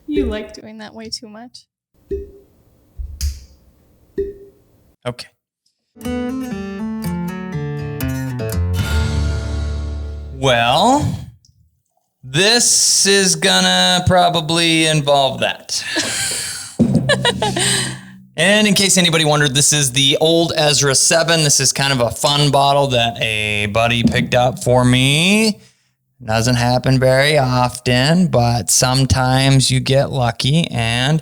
You like doing that way too much. Okay. Well, this is gonna probably involve that. And in case anybody wondered, this is the old Ezra 7. This is kind of a fun bottle that a buddy picked up for me. Doesn't happen very often, but sometimes you get lucky. And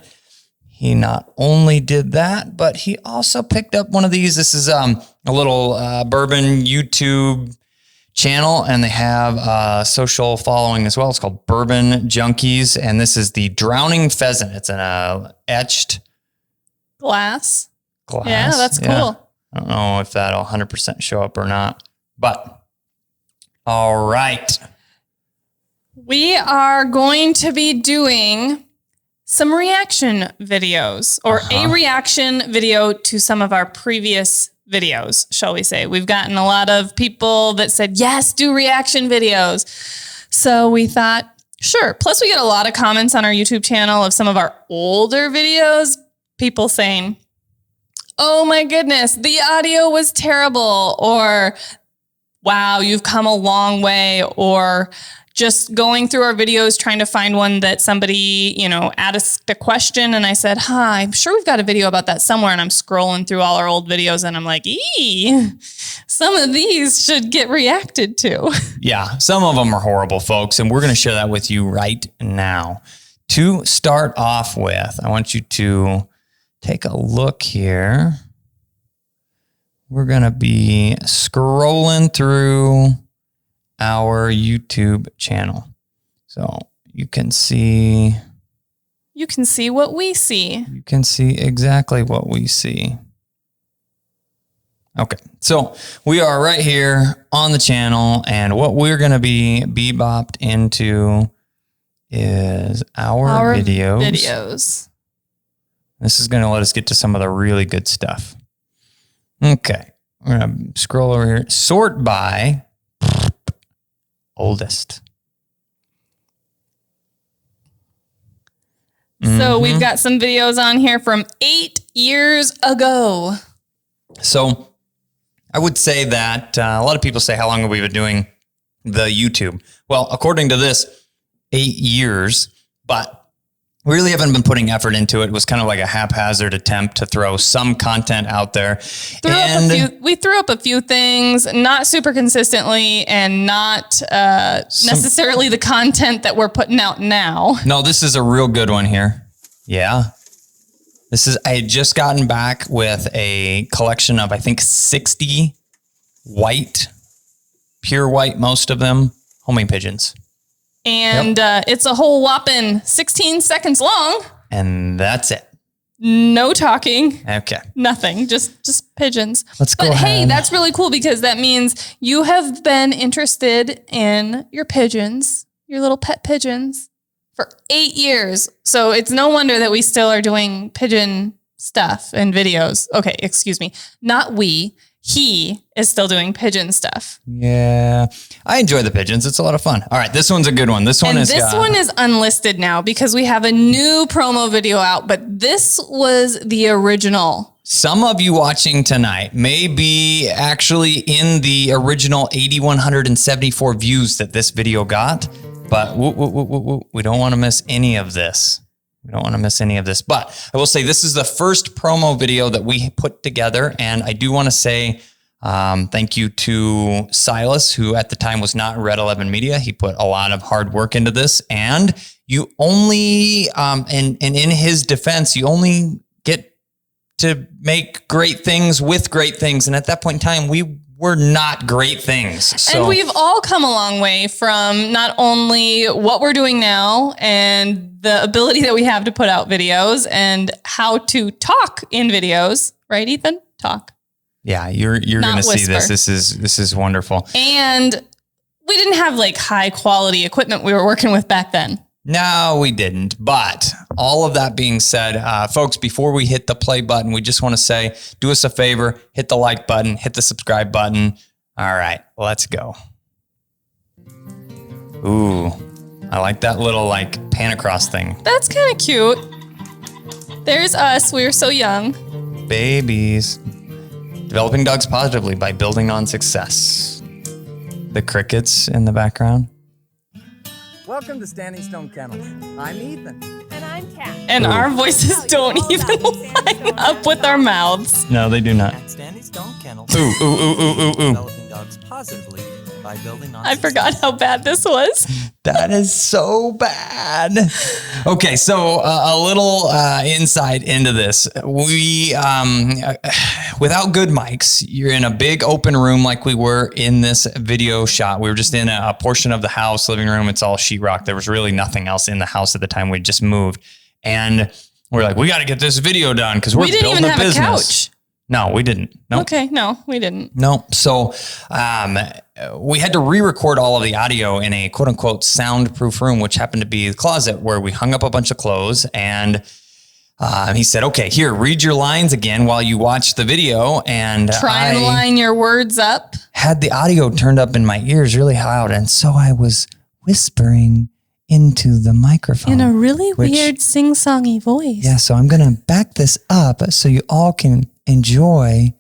he not only did that, but he also picked up one of these. This is a little bourbon YouTube channel, and they have a social following as well. It's called Bourbon Junkies, and this is the Drowning Pheasant. It's an etched glass. Yeah, that's cool. I don't know if that'll 100% show up or not, but all right. We are going to be doing some reaction videos, or a reaction video to some of our previous videos, shall we say. We've gotten a lot of people that said, yes, do reaction videos. So we thought, sure. Plus we get a lot of comments on our YouTube channel of some of our older videos, people saying, oh my goodness, the audio was terrible, or wow, you've come a long way, or just going through our videos, trying to find one that somebody, asked a question. And I said, I'm sure we've got a video about that somewhere. And I'm scrolling through all our old videos and I'm like, some of these should get reacted to. Yeah, some of them are horrible, folks. And we're going to share that with you right now. To start off with, I want you to take a look here. We're going to be scrolling through our YouTube channel. So you can see what we see. You can see exactly what we see. Okay. So we are right here on the channel, and what we're going to be bebopped into is our videos. This is going to let us get to some of the really good stuff. Okay. We're going to scroll over here. Sort by oldest. So we've got some videos on here from 8 years ago. So I would say that a lot of people say, how long have we been doing the YouTube? Well, according to this, 8 years, but we really haven't been putting effort into it. It was kind of like a haphazard attempt to throw some content out there. We threw up a few things, not super consistently, and not necessarily the content that we're putting out now. No, this is a real good one here. Yeah. I had just gotten back with a collection of, I think, 60 white, pure white, most of them, homing pigeons. And it's a whole whopping 16 seconds long. And that's it. No talking. Okay. Nothing. Just pigeons. Let's go ahead. Hey, that's really cool because that means you have been interested in your pigeons, your little pet pigeons, for 8 years. So it's no wonder that we still are doing pigeon stuff and videos. Okay, excuse me. Not we. He is still doing pigeon stuff. Yeah, I enjoy the pigeons. It's a lot of fun. All right, this one's a good one. This one is unlisted now because we have a new promo video out, but this was the original. Some of you watching tonight may be actually in the original 8,174 views that this video got, but we don't want to miss any of this. We don't want to miss any of this, but I will say this is the first promo video that we put together. And I do want to say thank you to Silas, who at the time was not Red 11 Media. He put a lot of hard work into this, and you only, and in his defense, you only get to make great things with great things. And at that point in time, we were not great things. So. And we've all come a long way from not only what we're doing now and the ability that we have to put out videos and how to talk in videos, right, Ethan? Talk. Yeah, you're going to see this. This is wonderful. And we didn't have like high quality equipment we were working with back then. No, we didn't. But all of that being said, folks, before we hit the play button, we just want to say, do us a favor, hit the like button, hit the subscribe button. All right, let's go. Ooh. I like that little like pan across thing. That's kind of cute. There's us. We were so young. Babies. Developing dogs positively by building on success. The crickets in the background. Welcome to Standing Stone Kennels. I'm Ethan. And I'm Kat. And our voices don't even line up with our mouths. No, they do not. At Standing Stone Kennels, Ooh. developing dogs positively by building on I forgot how bad this was. That is so bad. Okay, so a little insight into this. We, without good mics, you're in a big open room like we were in this video shot. We were just in a portion of the house, living room. It's all sheetrock. There was really nothing else in the house at the time. We just moved. And we're like, we got to get this video done because we're building a business. We didn't even have a couch. No, we didn't. Nope. Okay, no, we didn't. No. So we had to re-record all of the audio in a quote unquote soundproof room, which happened to be the closet where we hung up a bunch of clothes. And he said, okay, here, read your lines again while you watch the video. And Try and line your words up. Had the audio turned up in my ears really loud. And so I was whispering into the microphone. In a really weird sing-songy voice. Yeah, so I'm going to back this up so you all can enjoy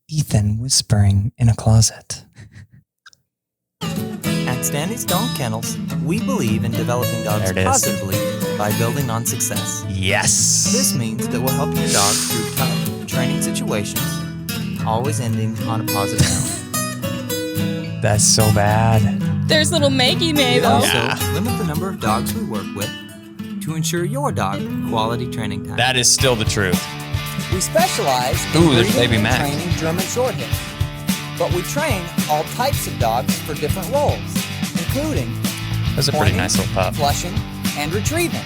Ethan whispering in a closet. At Standing Stone Kennels, we believe in developing dogs positively by building on success. Yes. This means that we'll help your dog through tough training situations, always ending on a positive note. That's so bad. There's little Maggie May, We though. also limit the number of dogs we work with to ensure your dog quality training time. That is still the truth. We specialize in Ooh, there's breeding baby and Mac. training German Shorthaired. But we train all types of dogs for different roles, including That's a pretty pointing, nice little pup. flushing, and retrieving.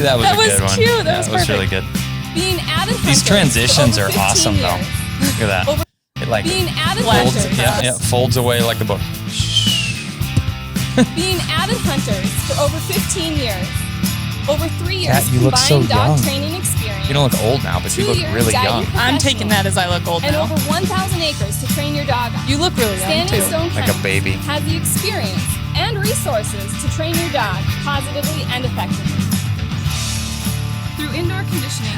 That was That a was good one. cute. That Yeah, was it was really perfect. good. Being avid These hunters transitions for are over 15 awesome, though. years. Look at that. It like Being avid folds, hunters. yeah, folds away like a book. Being avid hunters for over 15 years. Over 3 years Kat, you look so combined dog young. training experience. You don't look old now, but you 2 look years really young. guiding I'm taking that as I look old and now. over 1,000 acres to train your dog on. You look really young, Standing too. Stone Like a Kennels baby. has the experience and resources to train your dog positively and effectively. Through indoor conditioning,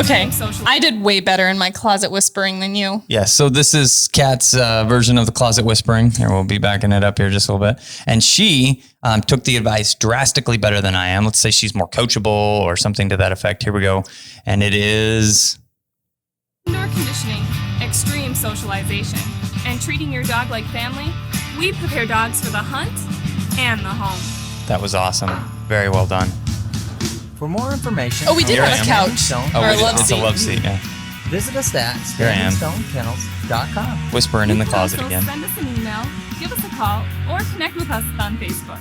Okay, I did way better in my closet whispering than you. Yeah, so this is Kat's version of the closet whispering. Here, we'll be backing it up here just a little bit. And she took the advice drastically better than I am. Let's say she's more coachable or something to that effect. Here we go. And it is... Indoor conditioning, extreme socialization, and treating your dog like family. We prepare dogs for the hunt and the home. That was awesome. Very well done. For more information, Oh, we did Here I have a am. couch. Stone, Oh, Or we a did. love It's a seat. love seat, yeah. visit us at Here I am. standingstonekennels.com. Whispering in the You can closet also again. Send us an email, give us a call, or connect with us on Facebook.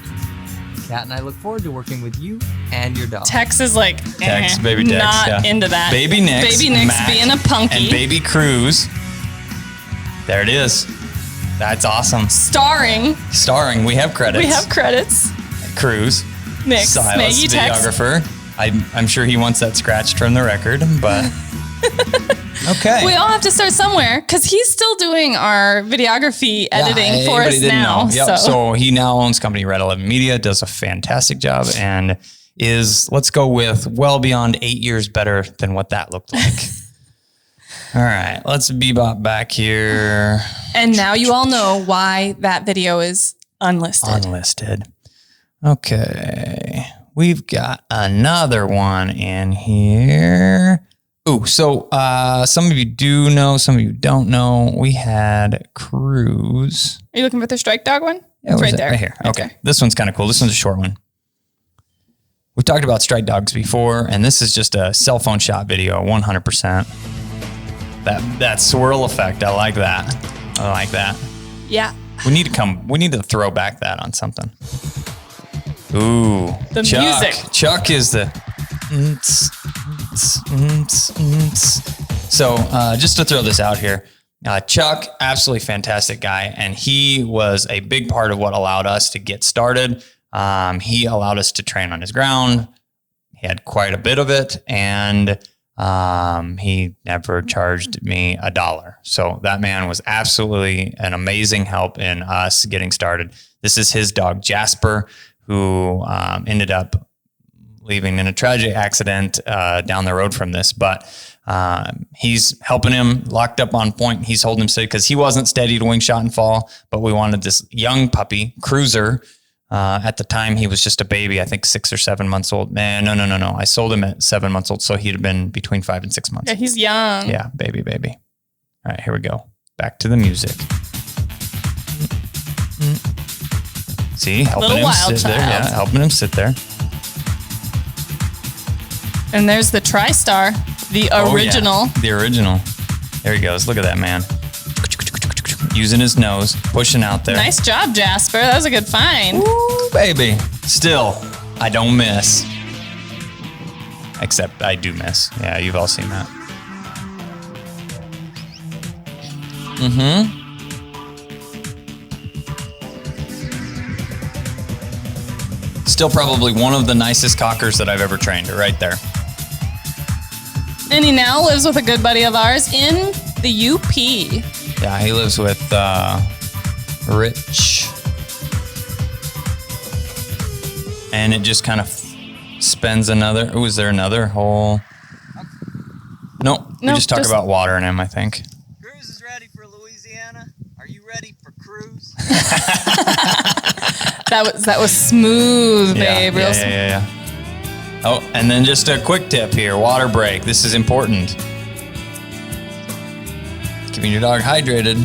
Kat and I look forward to working with you and your dog. Tex is like, Tex, baby Tex, not yeah. into that. Baby Nix, Baby Nix Mac, being a punky. and Baby Cruz. There it is. That's awesome. Starring, Starring, we have credits. we have credits. Cruz, Nix, Silas, Maggie, Tex. videographer. I'm sure he wants that scratched from the record, but okay. We all have to start somewhere because he's still doing our videography editing for anybody us didn't now. know. Yep. So he now owns company Red 11 Media, does a fantastic job, and is, let's go with, well beyond 8 years better than what that looked like. All right, let's bebop back here. And now you all know why that video is unlisted. Unlisted. Okay. We've got another one in here. Ooh, so some of you do know, some of you don't know. We had Cruz. Are you looking for the strike dog one? Yeah, It's where's right it? there. Right here. Right Okay. there. This one's kind of cool. This one's a short one. We've talked about strike dogs before, and this is just a cell phone shot video, 100%. That swirl effect, I like that. I like that. Yeah. We need to throw back that on something. Ooh. The Chuck. music. Chuck is the... So just to throw this out here, Chuck, absolutely fantastic guy. And he was a big part of what allowed us to get started. He allowed us to train on his ground. He had quite a bit of it. And He never charged me $1. So that man was absolutely an amazing help in us getting started. This is his dog, Jasper, who ended up leaving in a tragic accident down the road from this. But he's helping him, locked up on point. He's holding him steady because he wasn't steady to wing shot and fall. But we wanted this young puppy, Cruiser. At the time, he was just a baby, I think 6 or 7 months old. Man, no. I sold him at 7 months old, so he'd have been between 5 and 6 months. Yeah, he's young. Yeah, baby. All right, here we go. Back to the music. See, helping Little him wild sit there. child. Yeah, helping him sit there. And there's the TriStar, the original. Oh, yeah, the original. There he goes. Look at that man. Using his nose, pushing out there. Nice job, Jasper. That was a good find. Ooh, baby. Still, I don't miss. Except I do miss. Yeah, you've all seen that. Still probably one of the nicest cockers that I've ever trained, right there. And he now lives with a good buddy of ours in the UP. Yeah, he lives with Rich. And it just kind of spends another... Oh, is there another whole... Nope, we Nope, just talk about watering him, I think. Cruz is ready for Louisiana. Are you ready for Cruz? That was smooth, babe. Real smooth. Yeah. Oh, and then just a quick tip here. Water break. This is important. Keeping your dog hydrated.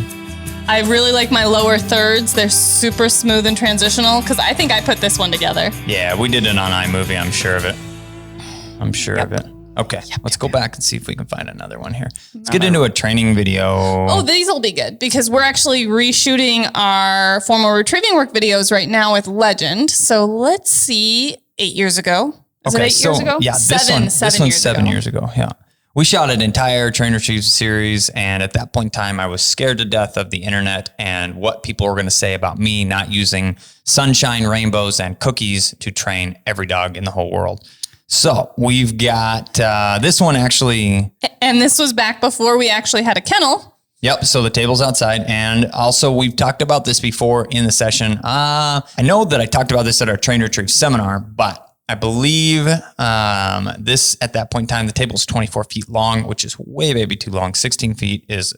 I really like my lower thirds. They're super smooth and transitional because I think I put this one together. Yeah, we did it on iMovie. I'm sure of it. Okay, let's go back and see if we can find another one here. Let's get into a training video. Oh, these will be good because we're actually reshooting our formal retrieving work videos right now with Legend. So let's see, 8 years ago. Is it 8 years ago? Yeah, this one's 7 years ago. Yeah. We shot an entire train retrieve series, and at that point in time, I was scared to death of the internet and what people were going to say about me not using sunshine, rainbows, and cookies to train every dog in the whole world. So we've got this one actually. And this was back before we actually had a kennel. Yep. So the table's outside. And also we've talked about this before in the session. I know that I talked about this at our train retrieve seminar, but I believe this at that point in time, the table's 24 feet long, which is way baby too long. 16 feet is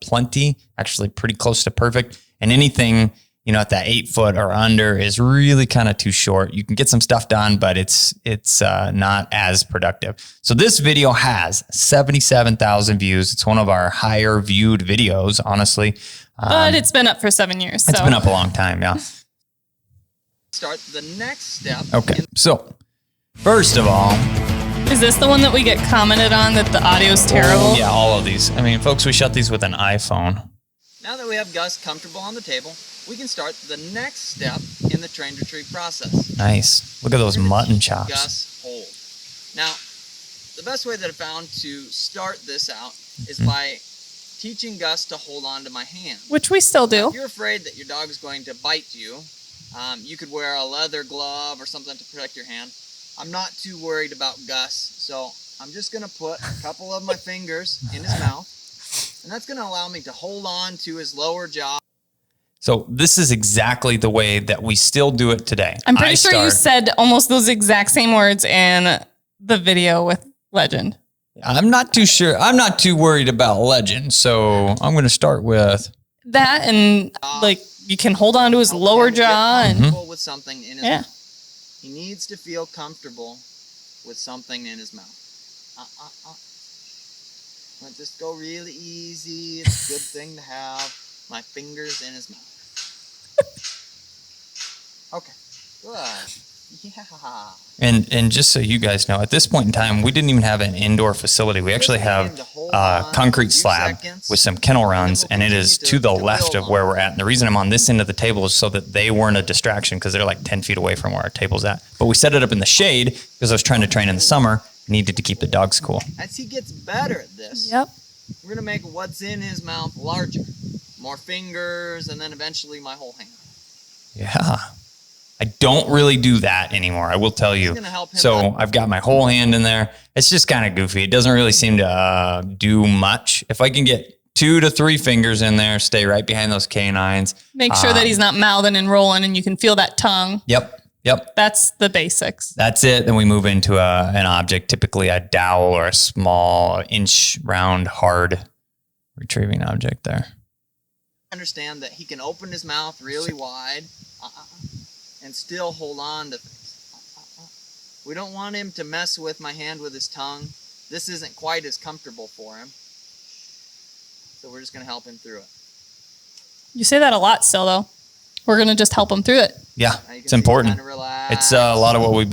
plenty, actually pretty close to perfect. And anything, at that 8 foot or under is really kind of too short. You can get some stuff done, but it's not as productive. So this video has 77,000 views. It's one of our higher viewed videos, honestly. But it's been up for 7 years. It's been up a long time, yeah. Start the next step. Okay, so first of all, Is this the one that we get commented on that the audio's terrible? yeah, all of these. I mean, folks, we shot these with an iPhone. Now that we have Gus comfortable on the table, we can start the next step in the train retrieve process. Nice. Look at those mutton chops. Gus hold. Now, the best way that I found to start this out is by teaching Gus to hold on to my hand. Which we still do. If you're afraid that your dog is going to bite you, you could wear a leather glove or something to protect your hand. I'm not too worried about Gus, so I'm just going to put a couple of my fingers in his mouth, and that's going to allow me to hold on to his lower jaw. So this is exactly the way that we still do it today. I'm pretty sure you said almost those exact same words in the video with Legend. I'm not too sure. I'm not too worried about Legend, so I'm going to start with that, and like you can hold on to his lower jaw and with something in his mouth. He needs to feel comfortable with something in his mouth. Let this go really easy. It's a good thing to have my fingers in his mouth. Okay, good. Yeah. And just so you guys know, at this point in time, we didn't even have an indoor facility. We actually have a concrete slab with some kennel runs, and it is to the left of where we're at. And the reason I'm on this end of the table is so that they weren't a distraction because they're like 10 feet away from where our table's at. But we set it up in the shade because I was trying to train in the summer. Needed to keep the dogs cool. As he gets better at this, we're going to make what's in his mouth larger. More fingers, and then eventually my whole hand. Yeah. I don't really do that anymore. I will tell you. gonna help him So out. I've got my whole hand in there. It's just kind of goofy. It doesn't really seem to do much. If I can get 2 to 3 fingers in there, stay right behind those canines. Make sure that he's not mouthing and rolling and you can feel that tongue. Yep. That's the basics. That's it. Then we move into an object, typically a dowel or a small inch round hard retrieving object there. Understand that he can open his mouth really wide and still hold on to things. We don't want him to mess with my hand with his tongue. This isn't quite as comfortable for him. So we're just going to help him through it. You say that a lot still, though. We're going to just help him through it. Yeah, Now you can it's see him important. kinda relax. It's a lot of what we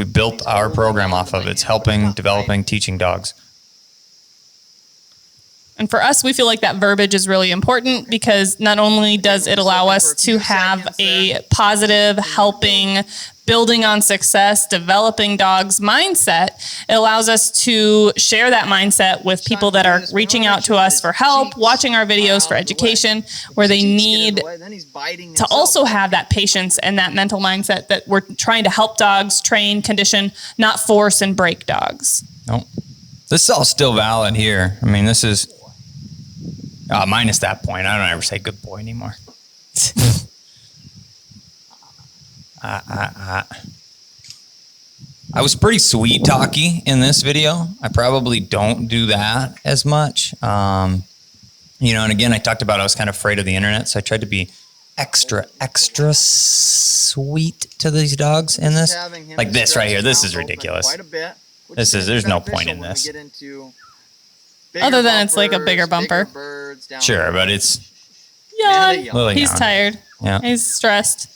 built our program off of. It's helping, developing, teaching dogs. And for us, we feel like that verbiage is really important because not only does it allow us to have a positive, helping, building on success, developing dogs mindset, it allows us to share that mindset with people that are reaching out to us for help, watching our videos for education, where they need to also have that patience and that mental mindset that we're trying to help dogs, train, condition, not force and break dogs. No, this is all still valid here. I mean, this is minus that point. I don't ever say good boy anymore. I was pretty sweet talky in this video. I probably don't do that as much. And again, I talked about I was kind of afraid of the internet, so I tried to be extra sweet to these dogs in this. Like this right here. This is ridiculous. There's no point in this. Other than it's like a bigger bumper. Sure, but it's Yeah, he's young. tired. Yeah. He's stressed.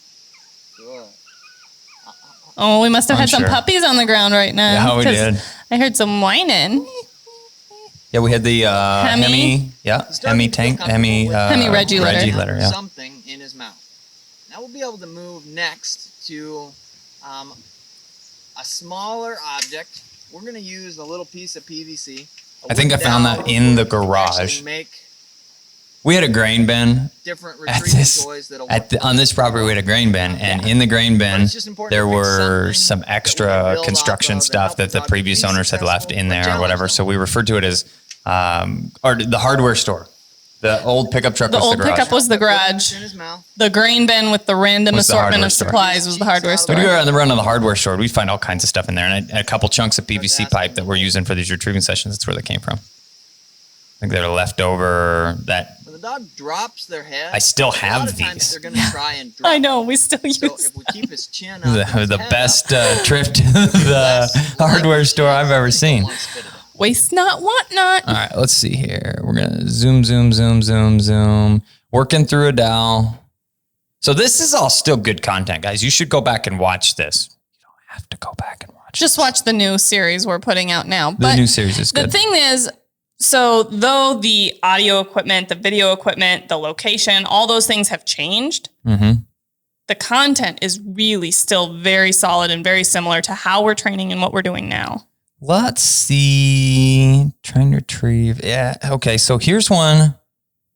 Oh, we must have I'm had some sure. puppies on the ground right now. Yeah, we 'cause did. I heard some whining. Yeah, we had the Hemi. Hemi. Yeah, Hemi tank. Hemi. Hemi Reggie litter. Yeah. Something in his mouth. Now we'll be able to move next to a smaller object. We're going to use a little piece of PVC. I think I found that in the garage. We had a grain bin Different at retrieving this toys that'll on this property. We had a grain bin, and in the grain bin it's just important there to pick were something some that we can extra build construction off of stuff and that help the the dog previous be owners had left successful, in but there or challenge whatever. them. So we referred to it as or the hardware store. The old pickup truck The was old the garage. pickup was the garage. in his mouth. The grain bin with the random Was the assortment hardware of store. supplies was the hardware store. We'd go on the run of the hardware store. We'd find all kinds of stuff in there, and a couple chunks of PVC pipe that we're using for these retrieving sessions. That's where they came from. I think they're left over. That When the dog drops their head, I still a lot have of times these. They're going to try and drop. I know, we still use So if we keep his chin up, and his the head best up, trip to the hardware store I've ever seen. won't spit it out. waste not, want not. All right, let's see here. We're gonna zoom. Working through a dowel. So this is all still good content, guys. You should go back and watch this. You don't have to go back and watch. Just watch the new series we're putting out now. The But new series is the good. thing is, so though the audio equipment, the video equipment, the location, all those things have changed, the content is really still very solid and very similar to how we're training and what we're doing now. Let's see. Trying to retrieve. Yeah. Okay. So here's one.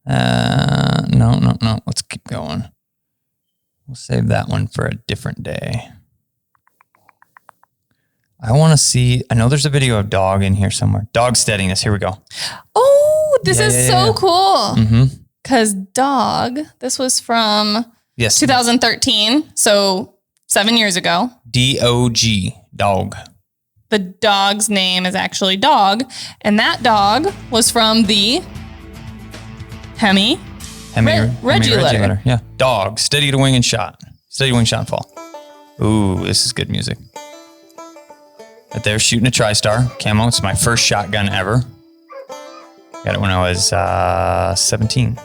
No. Let's keep going. We'll save that one for a different day. I want to see. I know there's a video of dog in here somewhere. Dog steadiness. Here we go. Oh, this is so Yeah. cool. Because dog, this was from Yes. 2013. So 7 years ago. DOG. Dog. The dog's name is actually Dog. And that dog was from the Hemi. Reggie litter. Yeah. Dog. Steady to wing and shot. Steady wing shot and fall. Ooh, this is good music. Right there, shooting a TriStar camo. It's my first shotgun ever. Got it when I was 17.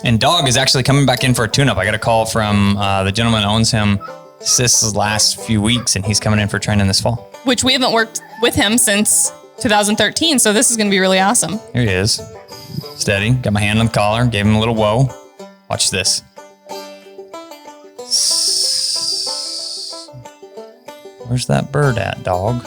And Dog is actually coming back in for a tune-up. I got a call from the gentleman that owns him this last few weeks, and he's coming in for training this fall. Which we haven't worked with him since 2013. So this is going to be really awesome. Here he is. Steady. Got my hand on the collar. Gave him a little whoa. Watch this. Where's that bird at, dog?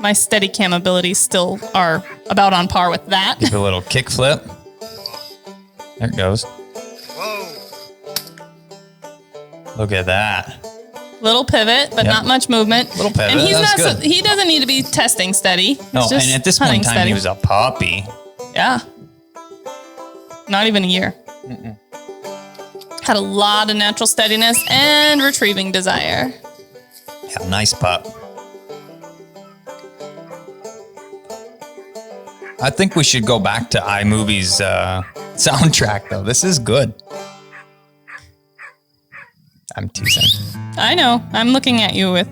My steady cam abilities still are about on par with that. Give it a little kick flip. There it goes. Look at that. Little pivot, but not much movement. Little pivot. And he's That's not. good. He doesn't need to be testing steady. He's No, just and at this point in hunting time, steady. he was a puppy. Yeah. Not even a year. Had a lot of natural steadiness and retrieving desire. Yeah, nice pup. I think we should go back to iMovie's soundtrack, though. This is good. I'm teasing. I know. I'm looking at you with.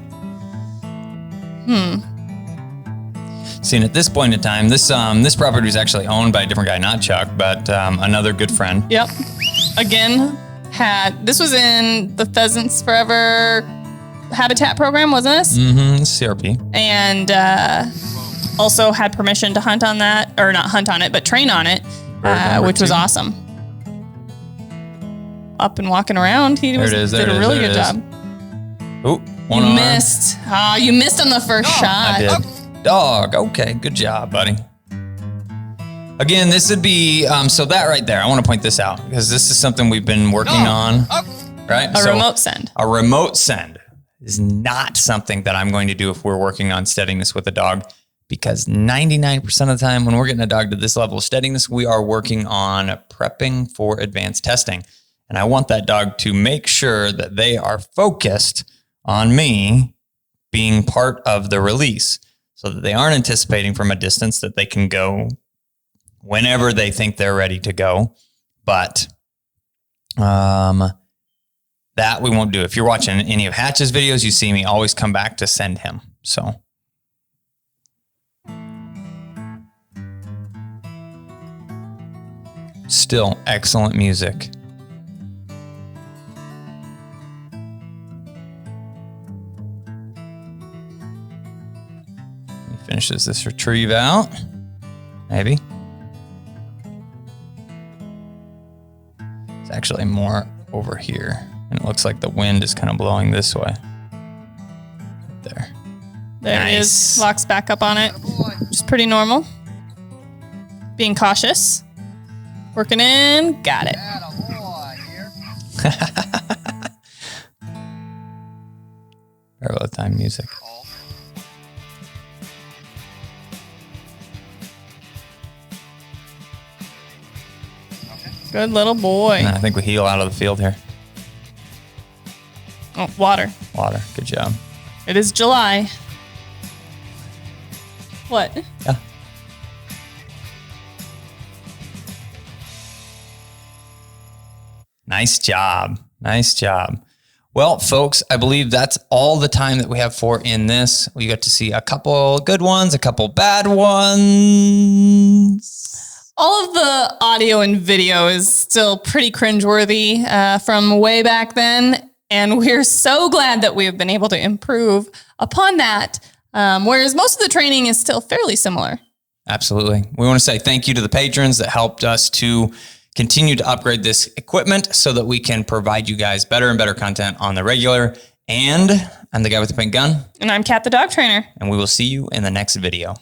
See, and at this point in time, this property was actually owned by a different guy, not Chuck, but another good friend. Yep. Again, this was in the Pheasants Forever habitat program, wasn't this? Mm-hmm. CRP. And also had permission to hunt on that, or not hunt on it, but train on it, which was awesome. Up and walking around, he did a really good job. Ooh, one You arm. missed. You missed on the first shot. I did. Dog. Okay, good job, buddy. Again, this would be so that right there. I want to point this out because this is something we've been working on. Right, A remote send. A remote send is not something that I'm going to do if we're working on steadiness with a dog, because 99% of the time when we're getting a dog to this level of steadiness, we are working on prepping for advanced testing. And I want that dog to make sure that they are focused on me being part of the release so that they aren't anticipating from a distance, that they can go whenever they think they're ready to go. But that we won't do. If you're watching any of Hatch's videos, you see me always come back to send him. So still excellent music. He finishes this retrieve out. Maybe. It's actually more over here. And it looks like the wind is kind of blowing this way. There. There it is. Locks back up on it. Just pretty normal. Being cautious. Working in. Got it. Parallel time music. Good little boy. And I think we heel out of the field here. Oh, water. Water. Good job. It is July. What? Yeah. Nice job. Nice job. Well, folks, I believe that's all the time that we have for in this. We got to see a couple good ones, a couple bad ones. All of the audio and video is still pretty cringeworthy from way back then. And we're so glad that we've been able to improve upon that. Whereas most of the training is still fairly similar. Absolutely. We want to say thank you to the patrons that helped us to continue to upgrade this equipment so that we can provide you guys better and better content on the regular. And I'm the guy with the pink gun. And I'm Kat the dog trainer. And we will see you in the next video.